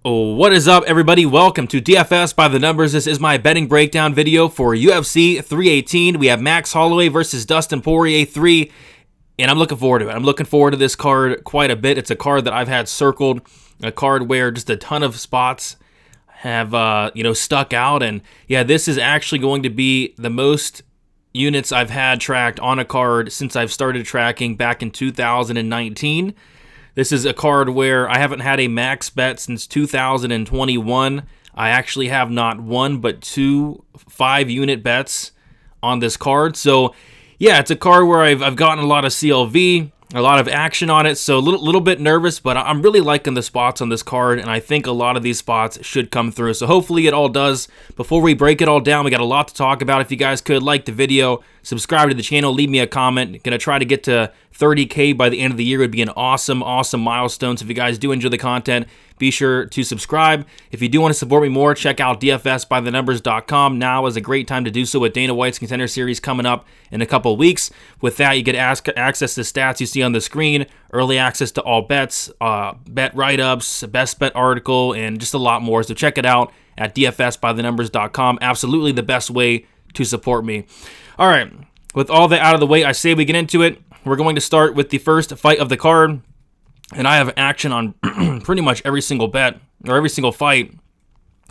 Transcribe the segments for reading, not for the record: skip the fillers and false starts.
Oh, what is up, everybody? Welcome to DFS by the Numbers. This is my betting breakdown video for UFC 318. We have Max Holloway versus Dustin Poirier 3, and I'm looking forward to it. I'm looking forward to this card quite a bit. It's a card that I've had circled, a card where just a ton of spots have stuck out, and yeah, this is actually going to be the most units I've had tracked on a card since I've started tracking back in 2019. This is a card where I haven't had a max bet since 2021. I actually have not one but two 5-unit bets on this card. So yeah, it's a card where I've gotten a lot of CLV, a lot of action on it, so a little bit nervous, but I'm really liking the spots on this card, and I think a lot of these spots should come through. So hopefully it all does. Before we break it all down, we got a lot to talk about. If you guys could like the video, subscribe to the channel, leave me a comment. Gonna try to get to 30K by the end of the year. It would be an awesome milestone. So if you guys do enjoy the content, be sure to subscribe. If you do want to support me more, check out dfsbythenumbers.com. Now is a great time to do so with Dana White's Contender Series coming up in a couple of weeks. With that, you get access to stats you see on the screen, early access to all bets, bet write-ups, best bet article, and just a lot more. So check it out at dfsbythenumbers.com. Absolutely the best way to support me. All right, with all that out of the way, I say we get into it. We're going to start with the first fight of the card. And I have action on pretty much every single bet or every single fight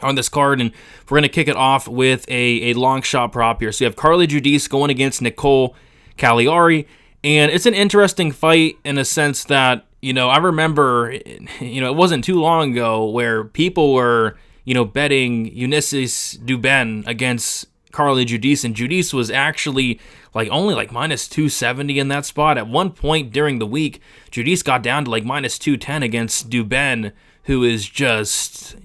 on this card. And we're going to kick it off with a long shot prop here. So you have Judis going against Nicole Caliari. And it's an interesting fight in a sense that, I remember, it wasn't too long ago where people were, betting Eunices Duben against Judis, and Judis was actually only minus 270 in that spot. At one point during the week, Judis got down to minus 210 against Duben, who is just,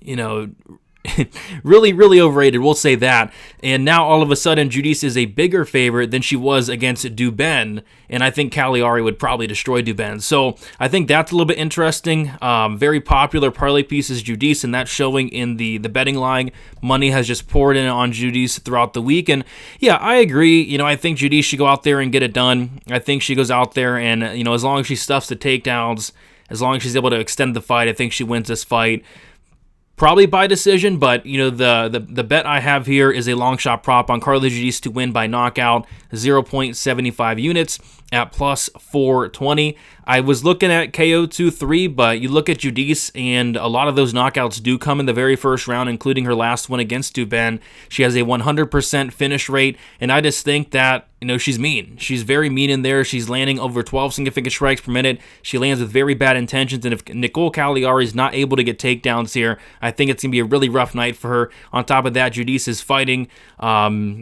really, really overrated. We'll say that. And now all of a sudden, Judis is a bigger favorite than she was against Duben, and I think Caliari would probably destroy Duben. So I think that's a little bit interesting. Very popular parlay piece is Judis, and that's showing in the betting line. Money has just poured in on Judis throughout the week, and yeah, I agree. I think Judis should go out there and get it done. I think she goes out there and, as long as she stuffs the takedowns, as long as she's able to extend the fight, I think she wins this fight. Probably by decision, but the bet I have here is a long shot prop on Judis to win by knockout, 0.75 units at plus 420. I was looking at KO 2-3, but you look at Judis, and a lot of those knockouts do come in the very first round, including her last one against Duben. She has a 100% finish rate, and I just think that, she's mean. She's very mean in there. She's landing over 12 significant strikes per minute. She lands with very bad intentions, and if Nicole Caliari is not able to get takedowns here, I think it's going to be a really rough night for her. On top of that, Judis is fighting.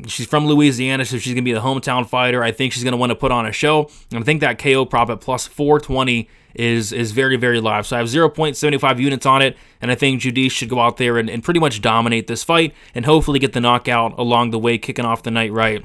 She's from Louisiana, so she's going to be the hometown fighter. I think she's going to want to put on a show, and I think that KO prop at plus 420 is very, very live. So I have 0.75 units on it, and I think Judis should go out there and pretty much dominate this fight and hopefully get the knockout along the way, kicking off the night right.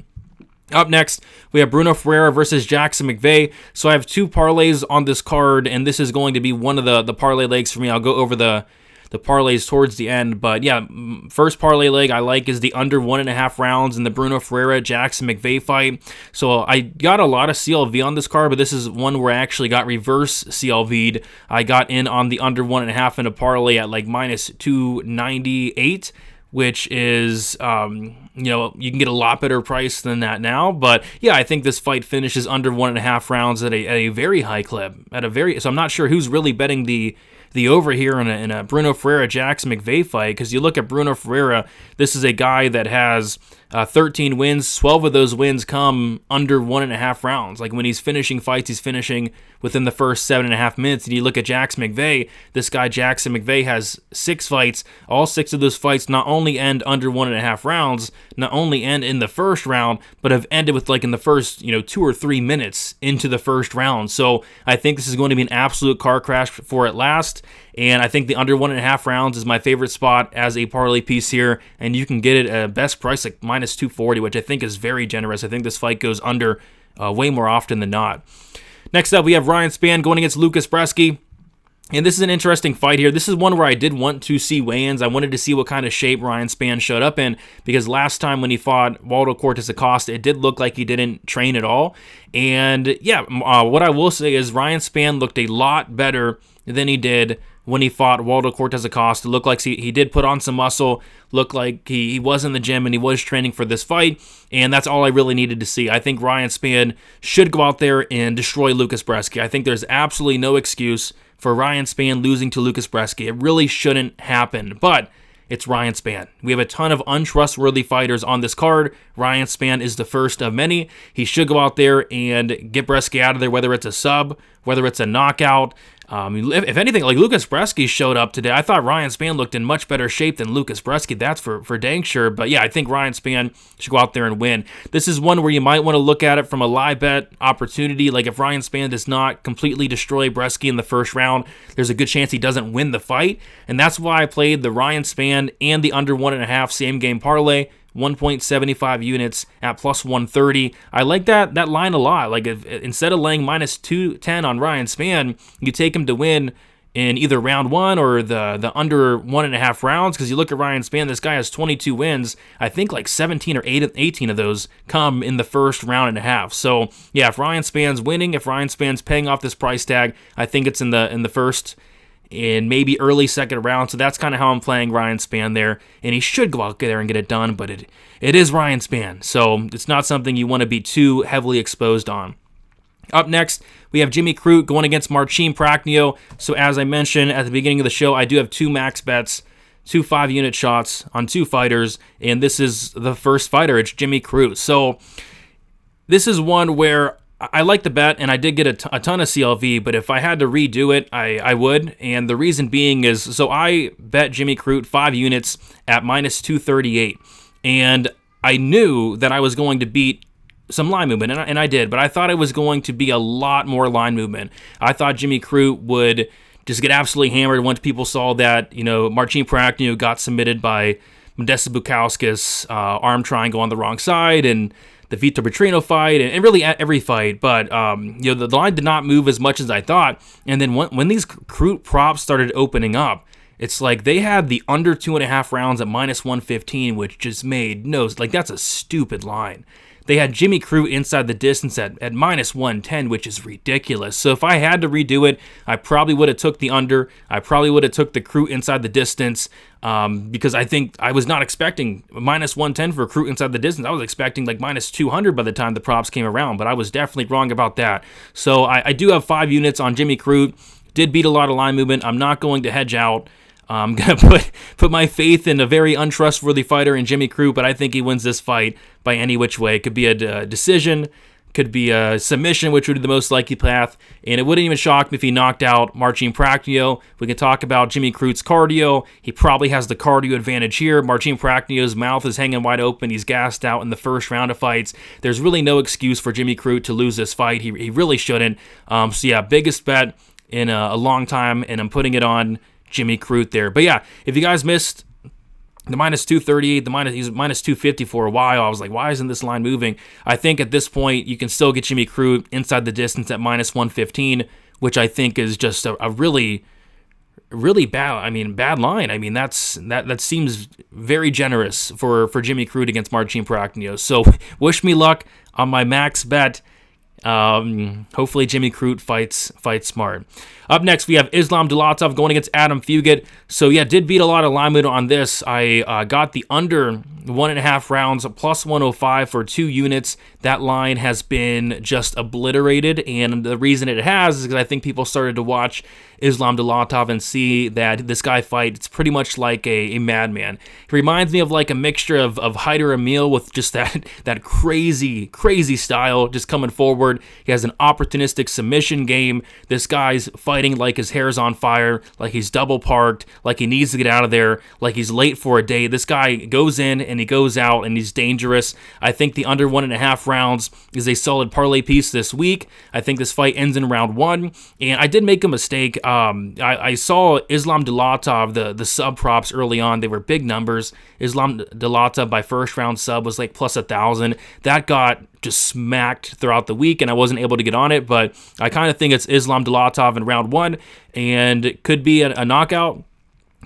Up next, we have Bruno Ferreira versus Jackson McVeigh. So I have two parlays on this card, and this is going to be one of the parlay legs for me. I'll go over the parlays towards the end, but yeah, first parlay leg I like is the under 1.5 rounds in the Bruno Ferreira Jackson McVeigh fight. So I got a lot of CLV on this card, but this is one where I actually got reverse CLV'd. I got in on the under 1.5 in a parlay at minus 298, which is you can get a lot better price than that now. But yeah, I think this fight finishes under 1.5 rounds at a very high clip. So I'm not sure who's really betting the over here in a Bruno Ferreira Jackson McVeigh fight, because you look at Bruno Ferreira, this is a guy that has 13 wins. 12 of those wins come under 1.5 rounds. When he's finishing fights, he's finishing within the first 7.5 minutes. And you look at Jackson McVeigh, this guy Jackson McVeigh has 6 fights. All 6 of those fights not only end under 1.5 rounds, not only end in the first round, but have ended with in the first 2 or 3 minutes into the first round. So I think this is going to be an absolute car crash for it last. And I think the under 1.5 rounds is my favorite spot as a parlay piece here, and you can get it at best price minus 240, which I think is very generous. I think this fight goes under way more often than not. Next up, we have Ryan Spann going against Lucas Brski. And this is an interesting fight here. This is one where I did want to see weigh-ins. I wanted to see what kind of shape Ryan Spann showed up in, because last time when he fought Waldo Cortes Acosta, it did look like he didn't train at all. And yeah, what I will say is Ryan Spann looked a lot better than he did when he fought Waldo Cortez Acosta. Looked like he did put on some muscle, looked like he was in the gym and he was training for this fight, and that's all I really needed to see. I think Ryan Spann should go out there and destroy Lucas Brski. I think there's absolutely no excuse for Ryan Spann losing to Lucas Brski. It really shouldn't happen, but it's Ryan Spann. We have a ton of untrustworthy fighters on this card. Ryan Spann is the first of many. He should go out there and get Brski out of there, whether it's a sub, whether it's a knockout. If anything, like Lucas Brski showed up today. I thought Ryan Spann looked in much better shape than Lucas Brski. That's for dang sure. But yeah, I think Ryan Spann should go out there and win. This is one where you might want to look at it from a live bet opportunity. Like if Ryan Spann does not completely destroy Brski in the first round, there's a good chance he doesn't win the fight. And that's why I played the Ryan Spann and the under 1.5 same game parlay. 1.75 units at plus 130. I like that line a lot. Like if, instead of laying minus 210 on Ryan Spann, you take him to win in either round 1 or the under 1.5 rounds, because you look at Ryan Spann, this guy has 22 wins. I think like 17 or 18 of those come in the first round and a half. So yeah, if Ryan Spann's winning, if Ryan Spann's paying off this price tag, I think it's in the first in maybe early second round. So that's kind of how I'm playing Ryan Spann there, and he should go out there and get it done, but it is Ryan Spann, so it's not something you want to be too heavily exposed on. Up next, we have Jimmy Crute going against Marcin Prachnio. So as I mentioned at the beginning of the show, I do have 2 max bets, 2 5-unit shots on 2 fighters, and this is the first fighter. It's Jimmy Crute. So this is one where I like the bet, and I did get a ton of CLV, but if I had to redo it, I would. And the reason being is, so I bet Jimmy Crute 5 units at minus 238, and I knew that I was going to beat some line movement, and I did, but I thought it was going to be a lot more line movement. I thought Jimmy Crute would just get absolutely hammered once people saw that, Marcin Prachnio got submitted by Modestas Bukauskas, arm triangle on the wrong side, and the Vitor Petrino fight, and really every fight, but the line did not move as much as I thought. And then when these Crute props started opening up, it's like they had the under 2.5 rounds at minus 115, which just made that's a stupid line. They had Jimmy Crute inside the distance at minus 110, which is ridiculous. So if I had to redo it, I probably would have took the under. I probably would have took the Crute inside the distance, because I think I was not expecting minus 110 for Crute inside the distance. I was expecting like minus 200 by the time the props came around, but I was definitely wrong about that. So I do have 5 units on Jimmy Crute. Did beat a lot of line movement. I'm not going to hedge out. I'm going to put my faith in a very untrustworthy fighter in Jimmy Crute, but I think he wins this fight by any which way. It could be a decision, could be a submission, which would be the most likely path, and it wouldn't even shock me if he knocked out Marcin Prachnio. We can talk about Jimmy Crute's cardio. He probably has the cardio advantage here. Marcin Prachnio's mouth is hanging wide open. He's gassed out in the first round of fights. There's really no excuse for Jimmy Crute to lose this fight. He really shouldn't. So yeah, biggest bet in a long time, and I'm putting it on Jimmy Crute there. But yeah, if you guys missed the minus 238, he's minus 250 for a while, I was like, why isn't this line moving? I think at this point, you can still get Jimmy Crute inside the distance at minus 115, which I think is just a really, really bad line. I mean, that seems very generous for Jimmy Crute against Marcin Prachnio. So wish me luck on my max bet. Hopefully Jimmy Crute fights smart. Up next, we have Islam Dulatov going against Adam Fugate. So yeah, did beat a lot of line movement on this. I got the under 1.5 rounds, plus 105 for 2 units. That line has been just obliterated, and the reason it has is because I think people started to watch Islam Dulatov and see that this guy it's pretty much like a madman. He reminds me of like a mixture of Haider Emil with just that crazy style just coming forward. He has an opportunistic submission game. This guy's fighting like his hair's on fire, like he's double parked, like he needs to get out of there, like he's late for a date. This guy goes in and he goes out, and he's dangerous. I think the under 1.5 rounds is a solid parlay piece this week. I think this fight ends in round 1, and I did make a mistake. I saw Islam Dulatov, the sub props early on. They were big numbers. Islam Dulatov by first round sub was like plus 1,000. That got just smacked throughout the week, and I wasn't able to get on it, but I kind of think it's Islam Dulatov in round 1, and it could be a knockout.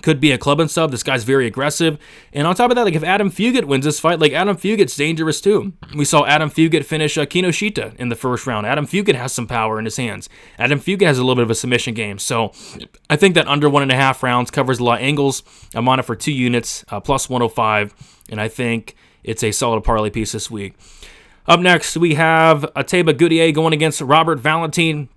could be a club and sub. This guy's very aggressive. And on top of that, like if Adam Fugate wins this fight, like Adam Fugate's dangerous too. We saw Adam Fugate finish Kinoshita in the first round. Adam Fugate has some power in his hands. Adam Fugate has a little bit of a submission game. So I think that under 1.5 rounds covers a lot of angles. I'm on it for 2 units, plus 105. And I think it's a solid parlay piece this week. Up next, we have Ateba Gutierrez going against Robert Valentin.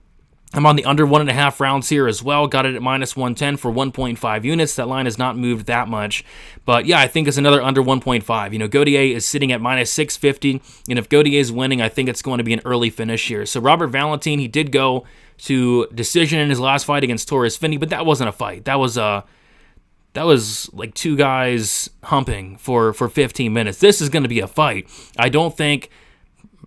I'm on the under 1.5 rounds here as well. Got it at minus 110 for 1.5 units. That line has not moved that much. But yeah, I think it's another under 1.5. You know, Gutierrez is sitting at minus 650. And if Gutierrez is winning, I think it's going to be an early finish here. So Robert Valentin, he did go to decision in his last fight against Torres Finney, but that wasn't a fight. That was like 2 guys humping for 15 minutes. This is going to be a fight. I don't think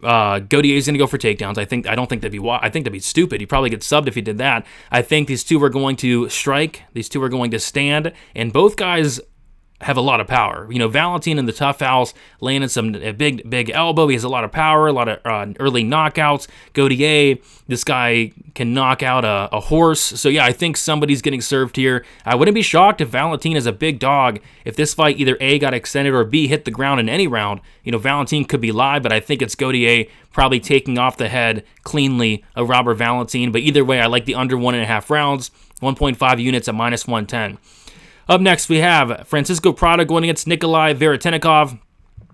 Gutierrez is going to go for takedowns. I don't think that'd be stupid. He probably gets subbed if he did that. I think these two are going to strike. These two are going to stand, and both guys have a lot of power. You know, Valentin in the tough fouls, landing a big elbow. He has a lot of power, a lot of early knockouts. Gaudier, this guy can knock out a horse. So yeah, I think somebody's getting served here. I wouldn't be shocked if Valentin is a big dog. If this fight either A, got extended, or B, hit the ground in any round, you know, Valentin could be live, but I think it's Gaudier probably taking off the head cleanly of Robert Valentin. But either way, I like the under 1.5 rounds, 1.5 units at minus 110. Up next, we have Francisco Prado going against Nikolai Veretennikov.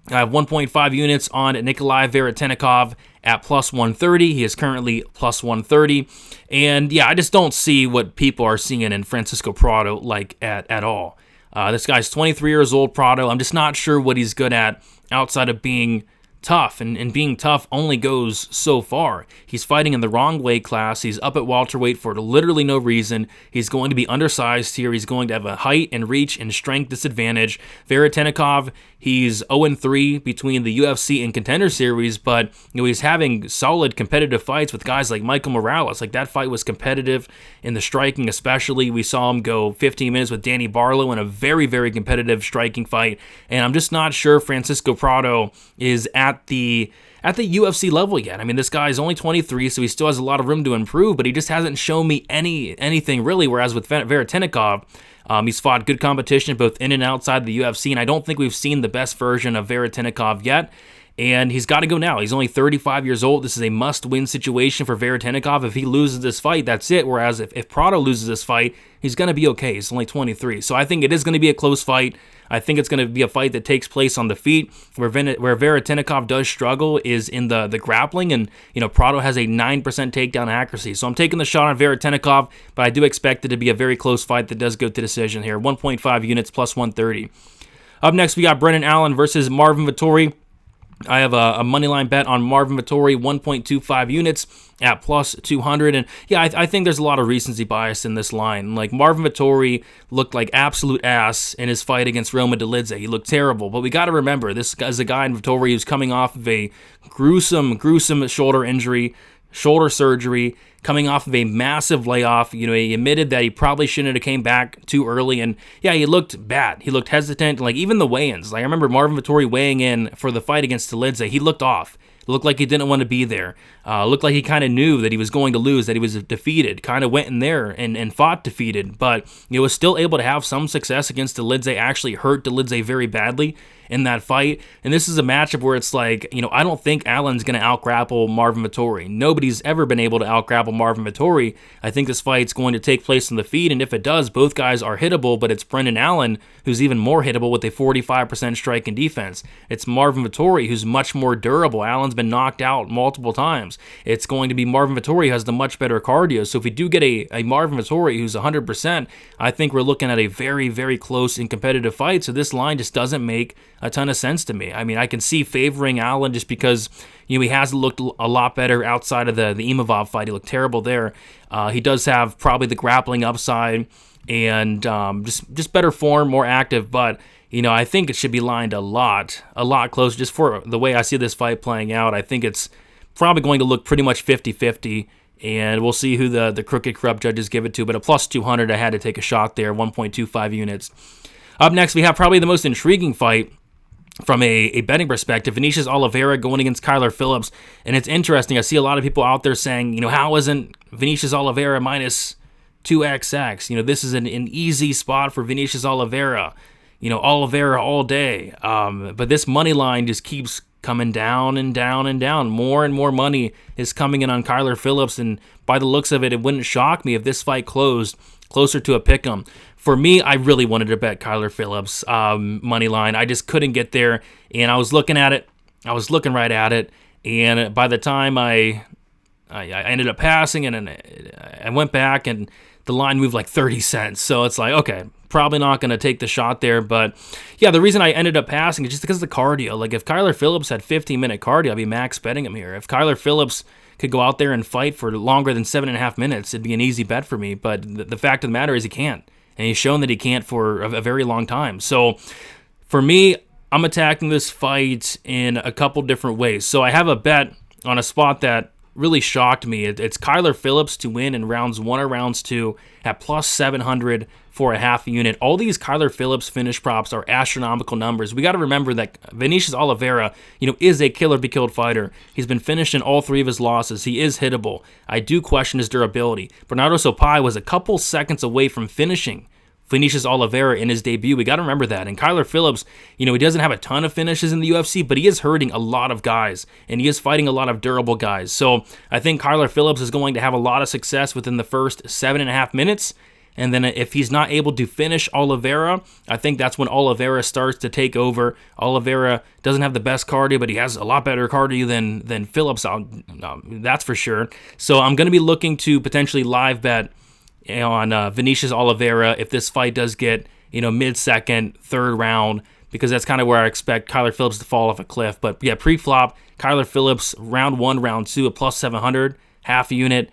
I have 1.5 units on Nikolai Veretennikov at plus 130. He is currently plus 130. And yeah, I just don't see what people are seeing in Francisco Prado like at all. This guy's 23 years old, Prado. I'm just not sure what he's good at outside of being tough, and being tough only goes so far. He's fighting in the wrong weight class. He's up at welterweight for literally no reason. He's going to be undersized here. He's going to have a height and reach and strength disadvantage. Veretennikov, he's 0-3 between the UFC and Contender Series, but you know, he's having solid competitive fights with guys like Michael Morales. Like, that fight was competitive in the striking especially. We saw him go 15 minutes with Danny Barlow in a very, very competitive striking fight, and I'm just not sure Francisco Prado is at the UFC level yet. I mean, this guy is only 23, so he still has a lot of room to improve, but he just hasn't shown me anything really, whereas with Veretennikov, he's fought good competition both in and outside the UFC, and I don't think we've seen the best version of Veretennikov yet, and he's got to go now. He's only 35 years old. This is a must-win situation for Veretennikov. If he loses this fight, that's it, whereas if Prado loses this fight, he's going to be okay. He's only 23, so I think it is going to be a close fight. I think it's going to be a fight that takes place on the feet. Where Veretennikov does struggle is in the grappling, and you know, Prado has a 9% takedown accuracy. So I'm taking the shot on Veretennikov, but I do expect it to be a very close fight that does go to decision here. 1.5 units plus 130. Up next, we got Brennan Allen versus Marvin Vtori. I have a moneyline bet on Marvin Vtori, 1.25 units at plus 200. And yeah, I think there's a lot of recency bias in this line. Like, Marvin Vtori looked like absolute ass in his fight against Roma Dolidze. He looked terrible. But we got to remember, this is a guy in Vtori who's coming off of a gruesome shoulder injury, shoulder surgery, coming off of a massive layoff. You know, he admitted that he probably shouldn't have came back too early, and yeah, he looked bad. He looked hesitant. Like, even the weigh-ins. Like, I remember Marvin Vtori weighing in for the fight against Dolidze. He looked off. It looked like he didn't want to be there. Looked like he kind of knew that he was going to lose, that he was defeated. Kind of went in there and fought defeated, but he was still able to have some success against Dolidze. Actually hurt Dolidze very badly in that fight. And this is a matchup where it's like, you know, I don't think Allen's going to out-grapple Marvin Vtori. Nobody's ever been able to out-grapple Marvin Vtori. I think this fight's going to take place on the feet, and if it does, both guys are hittable, but it's Brendan Allen who's even more hittable with a 45% strike and defense. It's Marvin Vtori who's much more durable. Allen's been knocked out multiple times. It's going to be Marvin Vtori who has the much better cardio. So if we do get a Marvin Vtori who's 100%, I think we're looking at a very, very close and competitive fight. So this line just doesn't make a ton of sense to me. I mean, I can see favoring Allen just because, you know, he has looked a lot better outside of the Imavov fight. He looked terrible there. He does have probably the grappling upside and just better form, more active, but you know, I think it should be lined a lot closer just for the way I see this fight playing out. I think it's probably going to look pretty much 50-50, and we'll see who the crooked, corrupt judges give it to, but a plus 200, I had to take a shot there, 1.25 units. Up next, we have probably the most intriguing fight from a betting perspective, Venicious Olivea going against Kyler Phillips, and it's interesting. I see a lot of people out there saying, you know, how isn't Venicious Olivea minus 2XX. This is an easy spot for Venicious Olivea. Olivea all day. But this money line just keeps coming down and down and down. More and more money is coming in on Kyler Phillips, and by the looks of it, it wouldn't shock me if this fight closed closer to a pick'em. For me, I really wanted to bet Kyler Phillips money line. I just couldn't get there, and I was looking at it. I was looking right at it, and by the time I ended up passing, and I went back, and the line moved like 30 cents. So it's like, okay, probably not going to take the shot there. But yeah, the reason I ended up passing is just because of the cardio. Like if Kyler Phillips had 15-minute cardio, I'd be max betting him here. If Kyler Phillips could go out there and fight for longer than 7.5 minutes, it'd be an easy bet for me. But the fact of the matter is he can't. And he's shown that he can't for a very long time. So for me, I'm attacking this fight in a couple different ways. So I have a bet on a spot that really shocked me. It's Kyler Phillips to win in rounds 1 or rounds 2 at plus 700 for a half unit. All these Kyler Phillips finish props are astronomical numbers. We got to remember that Venicious Olivea, is a killer be killed fighter. He's been finished in all 3 of his losses. He is hittable. I do question his durability. Bernardo Sopai was a couple seconds away from finishing Venicious Olivea in his debut. We got to remember that. And Kyler Phillips, he doesn't have a ton of finishes in the UFC, but he is hurting a lot of guys, and he is fighting a lot of durable guys. So I think Kyler Phillips is going to have a lot of success within the first 7.5 minutes. And then if he's not able to finish Olivea, I think that's when Olivea starts to take over. Olivea doesn't have the best cardio, but he has a lot better cardio than Phillips. That's for sure. So I'm going to be looking to potentially live bet on Venicious Olivea if this fight does get, mid-second, third round, because that's kind of where I expect Kyler Phillips to fall off a cliff. But yeah, pre-flop, Kyler Phillips, round 1, round 2, at plus 700, half unit.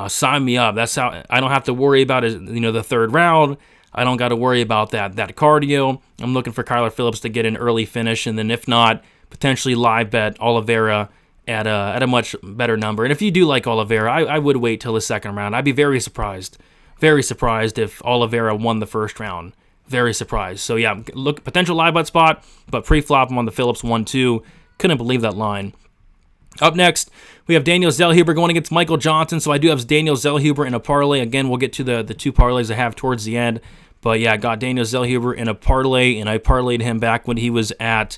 Sign me up. That's how I don't have to worry about it, the third round. I don't got to worry about that cardio. I'm looking for Kyler Phillips to get an early finish, and then if not, potentially live bet Olivea at a much better number. And if you do like Olivea, I would wait till the second round. I'd be very surprised if Olivea won the first round. Very surprised. So yeah, look, potential live bet spot, but pre-flop him on the Phillips 1-2. Couldn't believe that line. Up next, we have Daniel Zellhuber going against Michael Johnson. So I do have Daniel Zellhuber in a parlay. Again, we'll get to the 2 parlays I have towards the end. But yeah, I got Daniel Zellhuber in a parlay, and I parlayed him back when he was at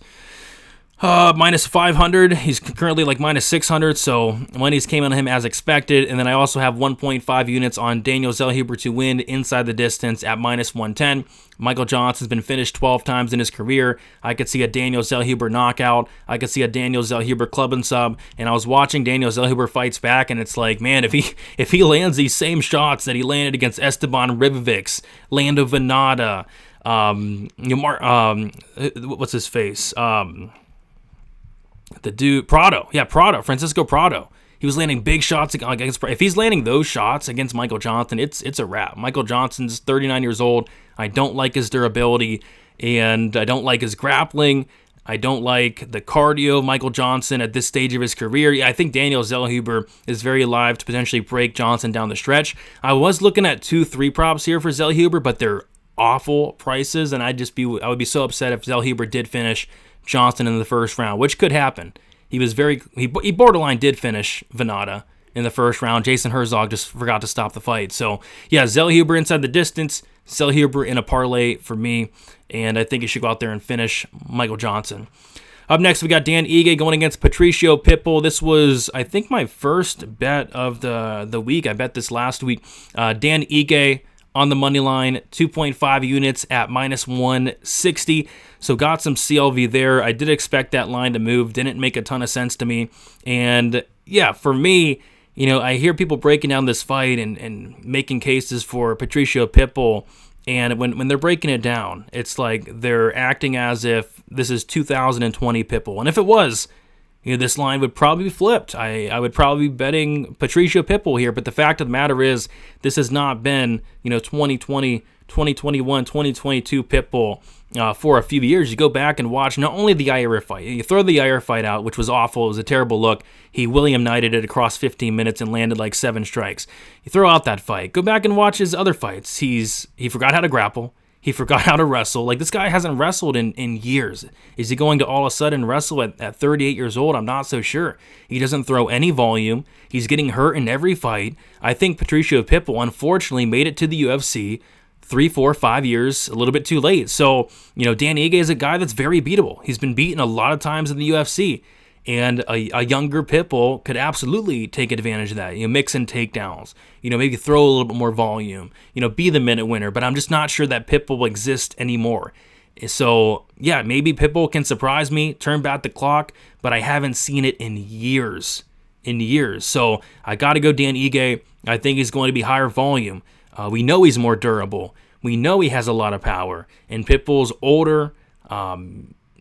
minus 500. He's currently like minus 600, so monies came on him as expected. And then I also have 1.5 units on Daniel Zellhuber to win inside the distance at minus 110. Michael Johnson's been finished 12 times in his career. I could see a Daniel Zellhuber knockout. I could see a Daniel Zellhuber club and sub. And I was watching Daniel Zellhuber fights back, and it's like, man, if he lands these same shots that he landed against Esteban Ribovics, Lando Venata, what's his face? The dude, Francisco Prado. He was landing big shots against. If he's landing those shots against Michael Johnson, it's a wrap. Michael Johnson's 39 years old. I don't like his durability, and I don't like his grappling. I don't like the cardio of Michael Johnson at this stage of his career. I think Daniel Zellhuber is very live to potentially break Johnson down the stretch. I was looking at 2-3 props here for Zellhuber, but they're awful prices, and I would be so upset if Zellhuber did finish Johnson in the first round, which could happen. He borderline did finish Venata in the first round. Jason Herzog just forgot to stop the fight. So yeah, Zellhuber inside the distance, Zellhuber in a parlay for me, and I think he should go out there and finish Michael Johnson. Up next, we got Dan Ige going against Patricio Pitbull. This was, I think, my first bet of the week. I bet this last week. Dan Ige on the money line, 2.5 units at minus 160. So got some CLV there. I did expect that line to move. Didn't make a ton of sense to me. And yeah, for me, I hear people breaking down this fight and making cases for Patricio Pitbull. And when they're breaking it down, it's like they're acting as if this is 2020 Pitbull. And if it was, this line would probably be flipped. I would probably be betting Patricio Pitbull here, but the fact of the matter is this has not been, 2020, 2021, 2022 Pitbull for a few years. You go back and watch not only the Yair fight, you throw the Yair fight out, which was awful. It was a terrible look. He William Knighted it across 15 minutes and landed like 7 strikes. You throw out that fight. Go back and watch his other fights. He forgot how to grapple. He forgot how to wrestle. Like, this guy hasn't wrestled in years. Is he going to all of a sudden wrestle at 38 years old? I'm not so sure. He doesn't throw any volume. He's getting hurt in every fight. I think Patricio Pitbull, unfortunately, made it to the UFC 3, 4, 5 years, a little bit too late. So, Dan Ige is a guy that's very beatable. He's been beaten a lot of times in the UFC. And a younger Pitbull could absolutely take advantage of that. Mix in takedowns. Maybe throw a little bit more volume. Be the minute winner. But I'm just not sure that Pitbull will exist anymore. So, yeah, maybe Pitbull can surprise me, turn back the clock, but I haven't seen it in years. So I got to go Dan Ige. I think he's going to be higher volume. We know he's more durable. We know he has a lot of power. And Pitbull's older.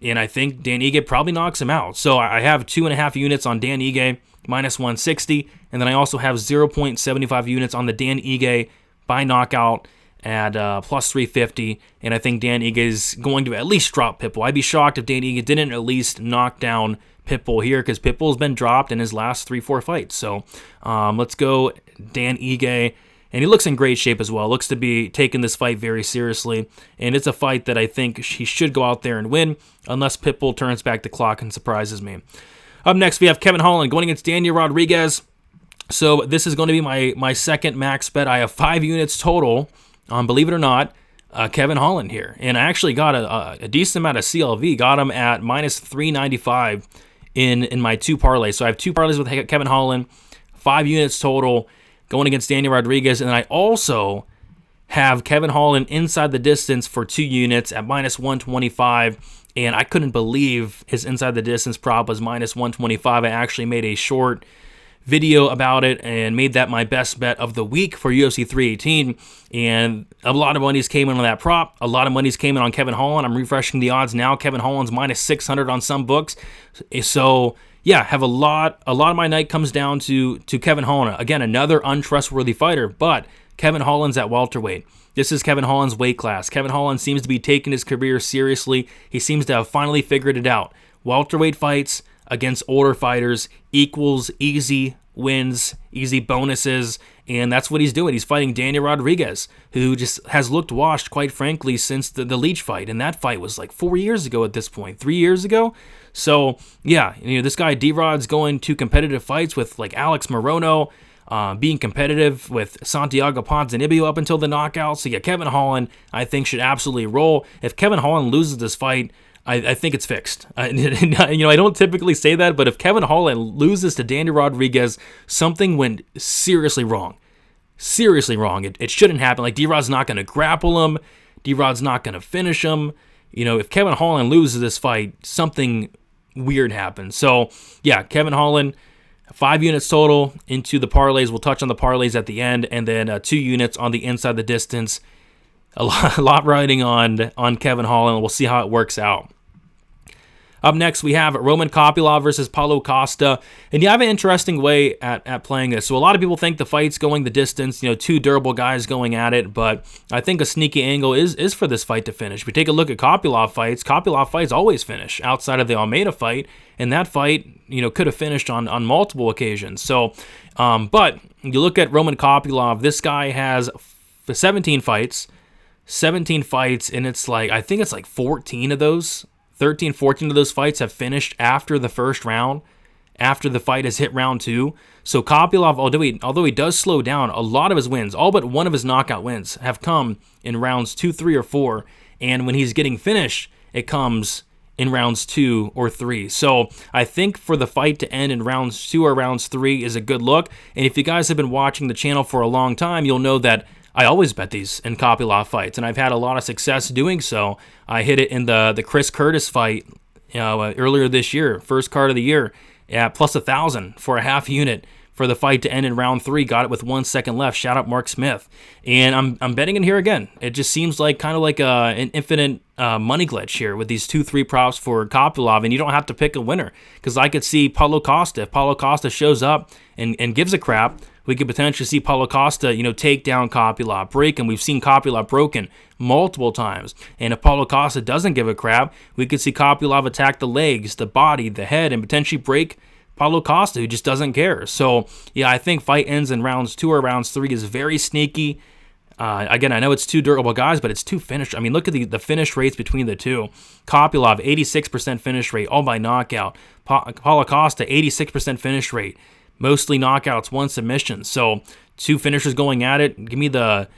And I think Dan Ige probably knocks him out. So I have 2.5 units on Dan Ige, minus 160. And then I also have 0.75 units on the Dan Ige by knockout at plus 350. And I think Dan Ige is going to at least drop Pitbull. I'd be shocked if Dan Ige didn't at least knock down Pitbull here, because Pitbull's been dropped in his last 3-4 fights. So let's go Dan Ige. And he looks in great shape as well. Looks to be taking this fight very seriously. And it's a fight that I think he should go out there and win, unless Pitbull turns back the clock and surprises me. Up next, we have Kevin Holland going against Daniel Rodriguez. So this is going to be my second max bet. I have 5 units total, believe it or not, Kevin Holland here. And I actually got a decent amount of CLV. Got him at minus 395 in my 2 parlays. So I have 2 parlays with Kevin Holland, 5 units total, going against Daniel Rodriguez. And I also have Kevin Holland inside the distance for 2 units at minus 125. And I couldn't believe his inside the distance prop was minus 125. I actually made a short video about it and made that my best bet of the week for UFC 318. And a lot of monies came in on that prop. A lot of monies came in on Kevin Holland. I'm refreshing the odds now. Kevin Holland's minus 600 on some books. So yeah, have a lot of my night comes down to Kevin Holland. Again, another untrustworthy fighter, but Kevin Holland's at welterweight. This is Kevin Holland's weight class. Kevin Holland seems to be taking his career seriously. He seems to have finally figured it out. Welterweight fights against older fighters equals easy wins, easy bonuses, and that's what he's doing. He's fighting Daniel Rodriguez, who just has looked washed, quite frankly, since the Leach fight, and that fight was like 4 years ago at this point, 3 years ago. So yeah, this guy D-Rod's going to competitive fights with like Alex Morono, being competitive with Santiago Ponzinibbio up until the knockout. So yeah, Kevin Holland, I think, should absolutely roll. If Kevin Holland loses this fight, I think it's fixed. I don't typically say that, but if Kevin Holland loses to Daniel Rodriguez, something went seriously wrong. Seriously wrong. It shouldn't happen. Like, D-Rod's not going to grapple him. D-Rod's not going to finish him. If Kevin Holland loses this fight, something weird happens. So, yeah, Kevin Holland, 5 units total into the parlays. We'll touch on the parlays at the end, and then 2 units on the inside the distance. A lot riding on Kevin Holland. We'll see how it works out. Up next, we have Roman Copilov versus Paulo Costa. And you have an interesting way at playing this. So a lot of people think the fight's going the distance, 2 durable guys going at it. But I think a sneaky angle is for this fight to finish. If we take a look at Copilov fights always finish outside of the Almeida fight. And that fight, could have finished on multiple occasions. So, but you look at Roman Copilov, this guy has 17 fights, and it's like, I think it's like 14 of those 13, 14 of those fights have finished after the first round, after the fight has hit round 2. So Copilov, although he does slow down, a lot of his wins, all but one of his knockout wins, have come in rounds 2, 3, or 4. And when he's getting finished, it comes in rounds 2 or 3. So I think for the fight to end in rounds 2 or rounds 3 is a good look. And if you guys have been watching the channel for a long time, you'll know that I always bet these in Copilov fights, and I've had a lot of success doing so. I hit it in the Chris Curtis fight earlier this year, first card of the year, at plus 1,000 for a half unit for the fight to end in round 3. Got it with 1 second left. Shout out Mark Smith. And I'm betting in here again. It just seems like kind of like an infinite money glitch here with these 2-3 props for Copilov, and you don't have to pick a winner, because I could see Paulo Costa. If Paulo Costa shows up and gives a crap, we could potentially see Paulo Costa, take down Copilov, break him. We've seen Copilov broken multiple times. And if Paulo Costa doesn't give a crap, we could see Copilov attack the legs, the body, the head, and potentially break Paulo Costa, who just doesn't care. So, yeah, I think fight ends in rounds 2 or rounds 3 is very sneaky. Again, I know it's two durable guys, but it's two finished. I mean, look at the finish rates between the two. Copilov, 86% finish rate, all by knockout. Paulo Costa, 86% finish rate, mostly knockouts, 1 submission. So two finishers going at it. Give me the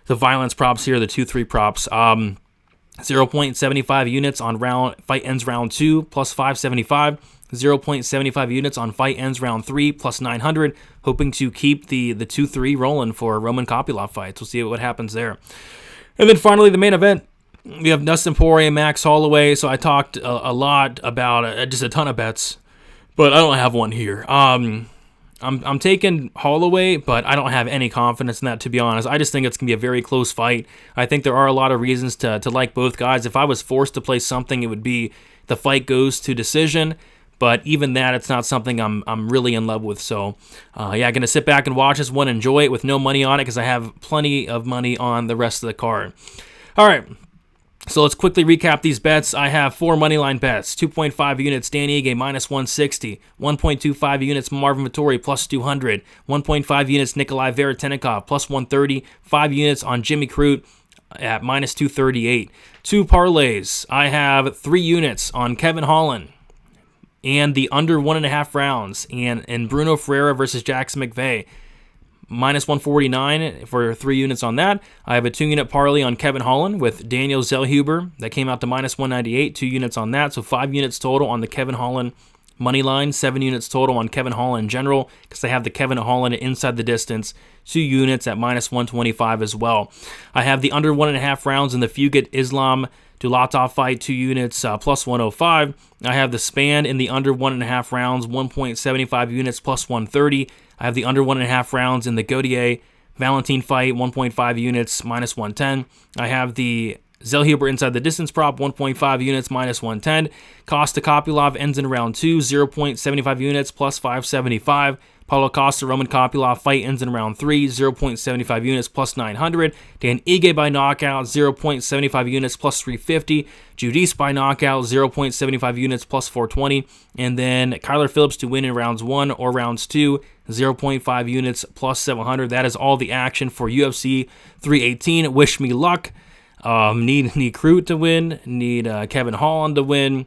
violence props here, the 2-3 props. 0.75 units on fight ends round 2, plus 575. 0.75 units on fight ends round 3, plus 900. Hoping to keep the 2-3 rolling for Roman Copilov fights. We'll see what happens there. And then finally, the main event. We have Dustin Poirier, Max Holloway. So I talked a lot about just a ton of bets, but I don't have one here. I'm taking Holloway, but I don't have any confidence in that, to be honest. I just think it's going to be a very close fight. I think there are a lot of reasons to like both guys. If I was forced to play something, it would be the fight goes to decision. But even that, it's not something I'm really in love with. So, yeah, going to sit back and watch this one, enjoy it with no money on it because I have plenty of money on the rest of the card. All right. So let's quickly recap these bets. I have 4 moneyline bets. 2.5 units, Dan Ige, minus 160. 1.25 units, Marvin Vtori, plus 200. 1.5 units, Nikolai Veretennikov, plus 130. 5 units on Jimmy Crute at minus 238. 2 parlays. I have 3 units on Kevin Holland and the under 1.5 rounds. And Bruno Ferreira versus Jackson McVeigh. Minus 149 for 3 units on that. I have a 2-unit parlay on Kevin Holland with Daniel Zellhuber. That came out to minus 198, 2 units on that. So 5 units total on the Kevin Holland money line, 7 units total on Kevin Holland in general because I have the Kevin Holland inside the distance, 2 units at minus 125 as well. I have the under 1.5 rounds in the Fugate Islam Dulatov fight, 2 units plus 105. I have the Span in the under 1.5 rounds, 1.75 units plus 130. I have the under 1.5 rounds in the Gautier Valentin fight, 1.5 units minus 110. I have the Zellhuber inside the distance prop, 1.5 units minus 110. Costa Copilov ends in round 2, 0.75 units plus 575. Paulo Costa, Roman Copilov fight ends in round 3, 0.75 units plus 900. Dan Ige by knockout, 0.75 units plus 350. Judis by knockout, 0.75 units plus 420. And then Kyler Phillips to win in rounds 1 or rounds 2, 0.5 units plus 700. That is all the action for UFC 318. Wish me luck. Need Crute to win. Need Kevin Holland to win.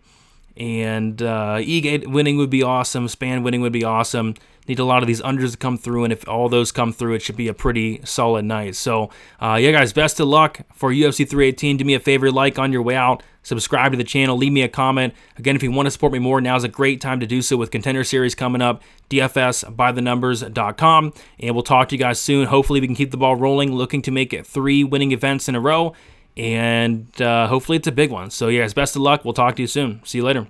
And Ige winning would be awesome. Span winning would be awesome. Need a lot of these unders to come through, and if all those come through, it should be a pretty solid night. So, yeah, guys, best of luck for UFC 318. Do me a favor, like on your way out, subscribe to the channel, leave me a comment. Again, if you want to support me more, now's a great time to do so with Contender Series coming up, dfsbythenumbers.com, and we'll talk to you guys soon. Hopefully, we can keep the ball rolling, looking to make it 3 winning events in a row, and hopefully it's a big one. So, yeah, guys, best of luck. We'll talk to you soon. See you later.